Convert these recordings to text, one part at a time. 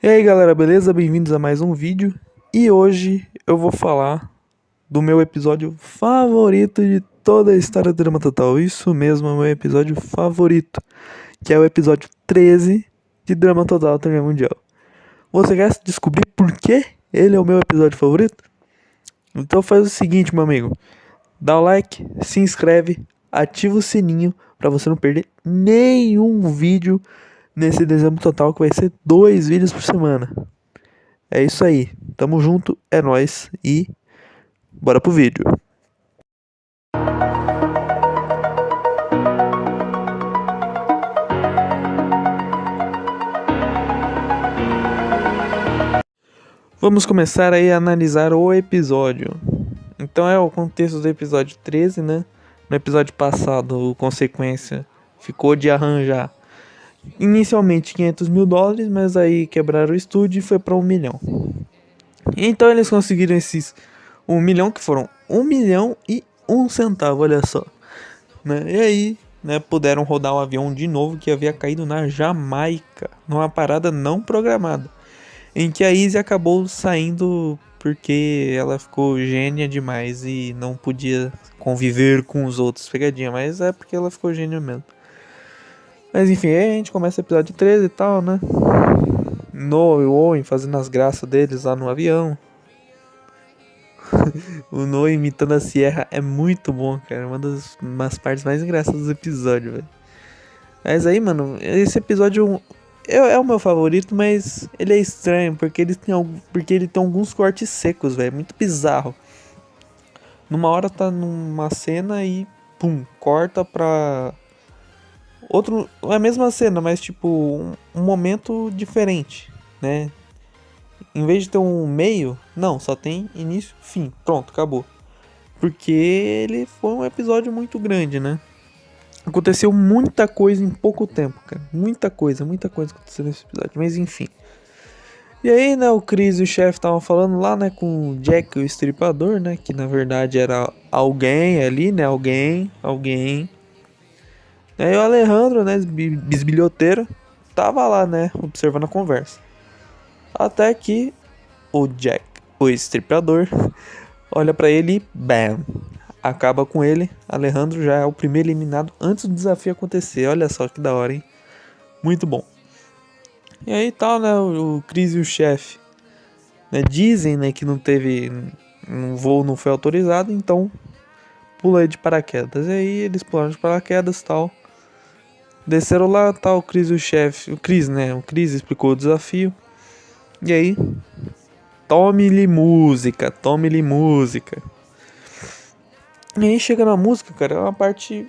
E aí galera, beleza? Bem-vindos a mais um vídeo. E hoje eu vou falar do meu episódio favorito de toda a história do Drama Total. Isso mesmo, é o meu episódio favorito, que é o episódio 13 de Drama Total Torneio Mundial. Você quer descobrir por que ele é o meu episódio favorito? Então faz o seguinte, meu amigo. Dá o like, se inscreve, ativa o sininho para você não perder nenhum vídeo nesse dezembro total, que vai ser 2 vídeos por semana. É isso aí. Tamo junto, é nóis e bora pro vídeo. Vamos começar aí a analisar o episódio. Então é o contexto do episódio 13, né? No episódio passado, o Consequência ficou de arranjar inicialmente $500 mil, mas aí quebraram o estúdio e foi para 1 milhão. Então eles conseguiram esses 1 milhão, que foram 1 milhão e 1 centavo, olha só. Né? E aí, né, puderam rodar o avião de novo, que havia caído na Jamaica, numa parada não programada, em que a Izzy acabou saindo porque ela ficou gênia demais e não podia conviver com os outros. Pegadinha, mas é porque ela ficou gênia mesmo. Mas enfim, aí a gente começa o episódio 13 e tal, né? Noah e Owen fazendo as graças deles lá no avião. O Noah imitando a Sierra é muito bom, cara. Umas partes mais engraçadas do episódio, velho. Mas aí, mano, esse episódio é o meu favorito, mas ele é estranho porque porque ele tem alguns cortes secos, velho. Muito bizarro. Numa hora tá numa cena e pum, corta pra outro, é a mesma cena, mas tipo um momento diferente, né? Em vez de ter um meio, não, só tem início, fim, pronto, acabou. Porque ele foi um episódio muito grande, né? Aconteceu muita coisa em pouco tempo, cara. Muita coisa aconteceu nesse episódio. Mas enfim. E aí, né, o Chris e o chefe estavam falando lá, né, com o Jack, o estripador, né? Que na verdade era alguém ali, né? Alguém. E aí o Alejandro, né, bisbilhoteiro, tava lá, né, observando a conversa. Até que o Jack, o estripador, olha pra ele e bam! Acaba com ele. Alejandro já é o primeiro eliminado antes do desafio acontecer. Olha só que da hora, hein? Muito bom. E aí tal, né? O Chris e o chefe, né, dizem, né, que não teve. Um voo não foi autorizado, então pula aí de paraquedas. E aí eles pularam de paraquedas e tal. Desceram lá, tal, o Chris e o chefe. O Chris, né? O Chris explicou o desafio. E aí. Tome-lhe música, tome-lhe música. E aí chega na música, cara, é uma parte.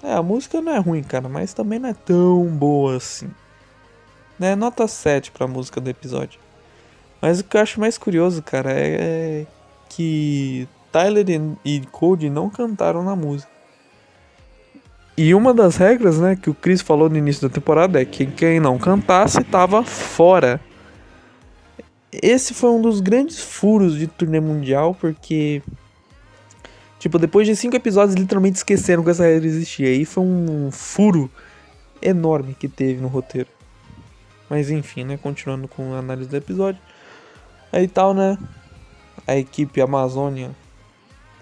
A música não é ruim, cara, mas também não é tão boa assim. Né? Nota 7 pra música do episódio. Mas o que eu acho mais curioso, cara, é que Tyler e Cody não cantaram na música. E uma das regras, né, que o Chris falou no início da temporada é que quem não cantasse tava fora. Esse foi um dos grandes furos de turnê mundial, porque tipo, depois de 5 episódios, literalmente esqueceram que essa regra existia. E foi um furo enorme que teve no roteiro. Mas enfim, né? Continuando com a análise do episódio. Aí tal, né? A equipe Amazônia.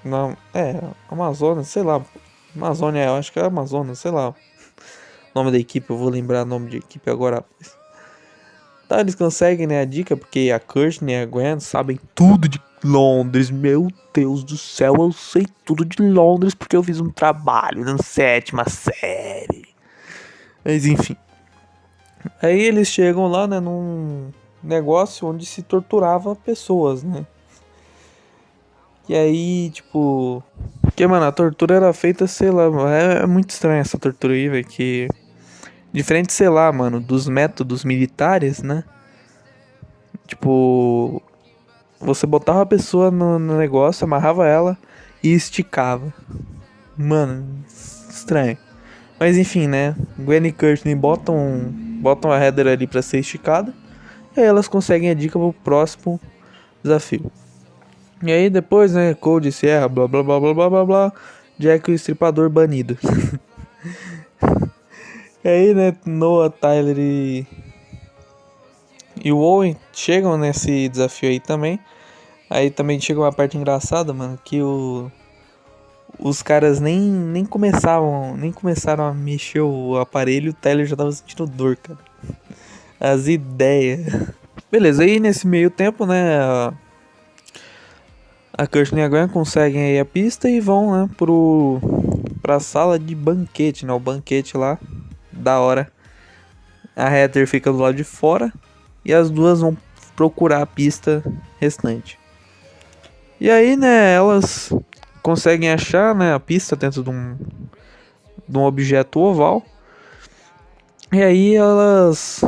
Não, Amazonas, sei lá. Amazônia, eu acho que é Amazonas, sei lá. O nome da equipe, eu vou lembrar o nome de equipe agora. Tá, eles conseguem, né, a dica, porque a Kirsten e a Gwen sabem tudo de Londres. Meu Deus do céu, eu sei tudo de Londres porque eu fiz um trabalho na 7ª série. Mas enfim. Aí eles chegam lá, né, num negócio onde se torturava pessoas, né? E aí, tipo... Porque, mano, a tortura era feita, sei lá, é muito estranha essa tortura aí, velho, que... Diferente, sei lá, mano, dos métodos militares, né? Tipo, você botava a pessoa no negócio, amarrava ela e esticava. Mano, estranho. Mas enfim, né? Gwen e Courtney botam a Heather ali pra ser esticada. E aí elas conseguem a dica pro próximo desafio. E aí depois, né? Cody, Sierra, blá blá blá blá blá blá blá. Jack e o estripador banido. E aí, né? Noah, Tyler e o Owen chegam nesse desafio aí também. Aí também chega uma parte engraçada, mano, que os caras nem começaram a mexer o aparelho, o Tyler já tava sentindo dor, cara. As ideias. Beleza, aí nesse meio tempo, né, a Kirsten e a Gwen conseguem aí a pista e vão, né, pra sala de banquete, né, o banquete lá, da hora. A Heather fica do lado de fora e as duas vão procurar a pista restante. E aí, né, elas conseguem achar, né, a pista dentro de um objeto oval. E aí elas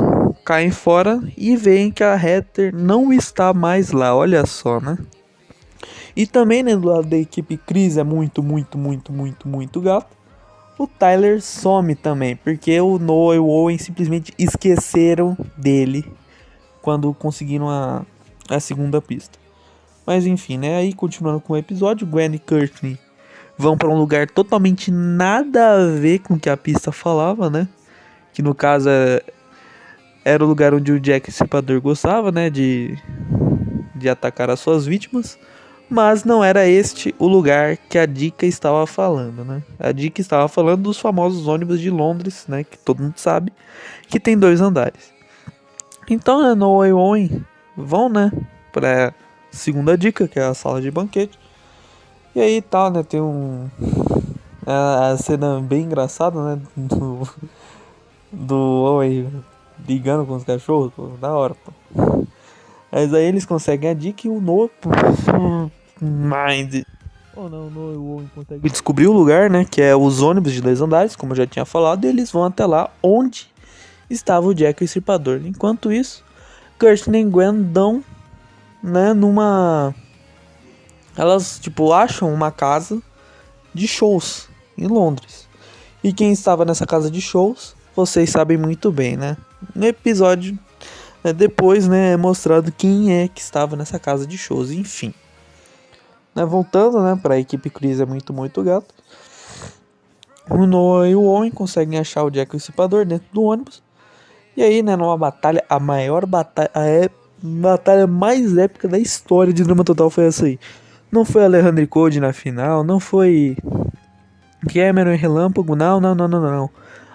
caem fora e veem que a Heather não está mais lá, olha só, né? E também, né, do lado da equipe Chris é muito gato. O Tyler some também, porque o Noah e o Owen simplesmente esqueceram dele quando conseguiram a segunda pista. Mas enfim, né, aí continuando com o episódio, Gwen e Courtney vão para um lugar totalmente nada a ver com o que a pista falava, né? Que no caso era o lugar onde o Jack Stripador gostava, né, de atacar as suas vítimas. Mas não era este o lugar que a Dica estava falando, né? A Dica estava falando dos famosos ônibus de Londres, né? Que todo mundo sabe, que tem 2 andares. Então, né, Noah e Owen vão, né, pra segunda dica, que é a sala de banquete. E aí tal, né, tem a cena bem engraçada, né, do Owen brigando com os cachorros, pô, da hora, pô. Mas aí eles conseguem a dica e o Noah Mind. Ou não, o Owen consegue descobrir o lugar, né? Que é os ônibus de 2 andares, como eu já tinha falado, e eles vão até lá onde estava o Jack e o Estripador. Enquanto isso, Kirsten e Gwen dão, né, elas, tipo, acham uma casa de shows em Londres. E quem estava nessa casa de shows, vocês sabem muito bem, né? No episódio depois, né, é mostrado quem é que estava nessa casa de shows, enfim. Né, voltando, né, para a equipe Chris é muito gato. O Noah e o Owen conseguem achar o Jack e o Estripador dentro do ônibus. E aí, né, numa batalha, a batalha mais épica da história de Drama Total foi essa aí. Não foi Alejandro e Cody na final, não foi Cameron e Relâmpago, não.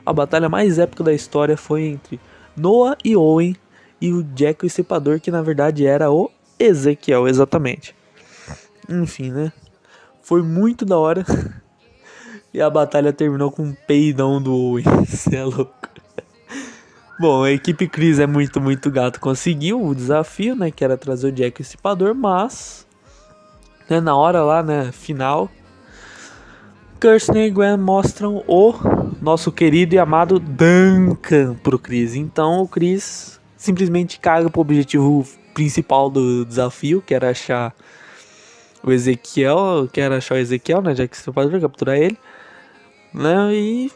A batalha mais épica da história foi entre Noah e Owen e o Jack e o Estripador, que na verdade era o Ezequiel, exatamente. Enfim, né? Foi muito da hora. E a batalha terminou com um peidão do Owen. Cê é louco. Bom, a equipe Chris é muito gato. Conseguiu o desafio, né? Que era trazer o Jack e o Estripador. Mas, né, na hora lá, né? Final, Kirsten e Gwen mostram o nosso querido e amado Duncan pro Chris. Então o Chris simplesmente caga pro objetivo principal do desafio, que era achar o Ezequiel, né, já que você pode capturar ele, né, e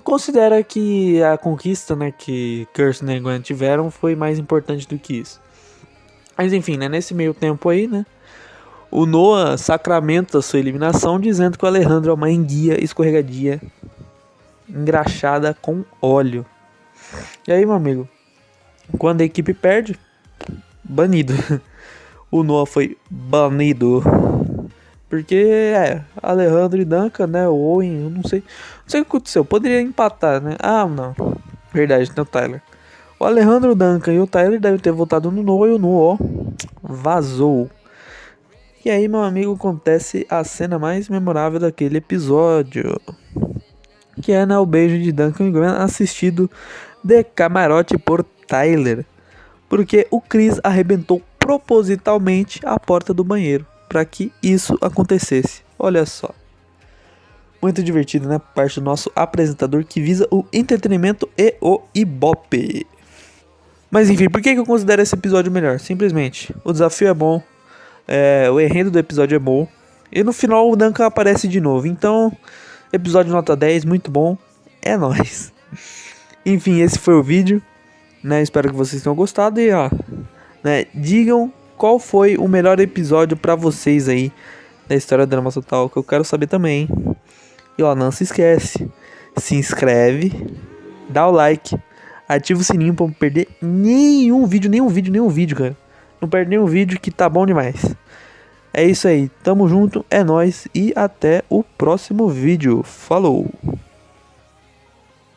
considera que a conquista, né, que Kirsten e Gwen tiveram foi mais importante do que isso. Mas enfim, né, nesse meio tempo aí, né, o Noah sacramenta sua eliminação dizendo que o Alejandro é uma enguia escorregadia engraxada com óleo. E aí, meu amigo, quando a equipe perde, banido. O Noah foi banido. Porque, Alejandro e Duncan, né, o Owen, eu não sei o que aconteceu, poderia empatar, né, não, verdade, tem o Tyler. O Alejandro, o Duncan e o Tyler devem ter votado no Noah e o Noah, vazou. E aí, meu amigo, acontece a cena mais memorável daquele episódio, que é, né, o beijo de Duncan e Gwen assistido de camarote por Tyler, porque o Chris arrebentou propositalmente a porta do banheiro para que isso acontecesse. Olha só. Muito divertido, né? Parte do nosso apresentador que visa o entretenimento e o ibope. Mas enfim, por que eu considero esse episódio melhor? Simplesmente, o desafio é bom, o enredo do episódio é bom, e no final o Duncan aparece de novo. Então, episódio nota 10, muito bom, é nóis. Enfim, esse foi o vídeo, né? Espero que vocês tenham gostado e né, digam qual foi o melhor episódio pra vocês aí da história do Drama Total, que eu quero saber também. E não se esquece, se inscreve, dá o like, Ativa o sininho pra não perder nenhum vídeo, cara. Não perde nenhum vídeo que tá bom demais. É isso aí, tamo junto, é nóis e até o próximo vídeo. Falou!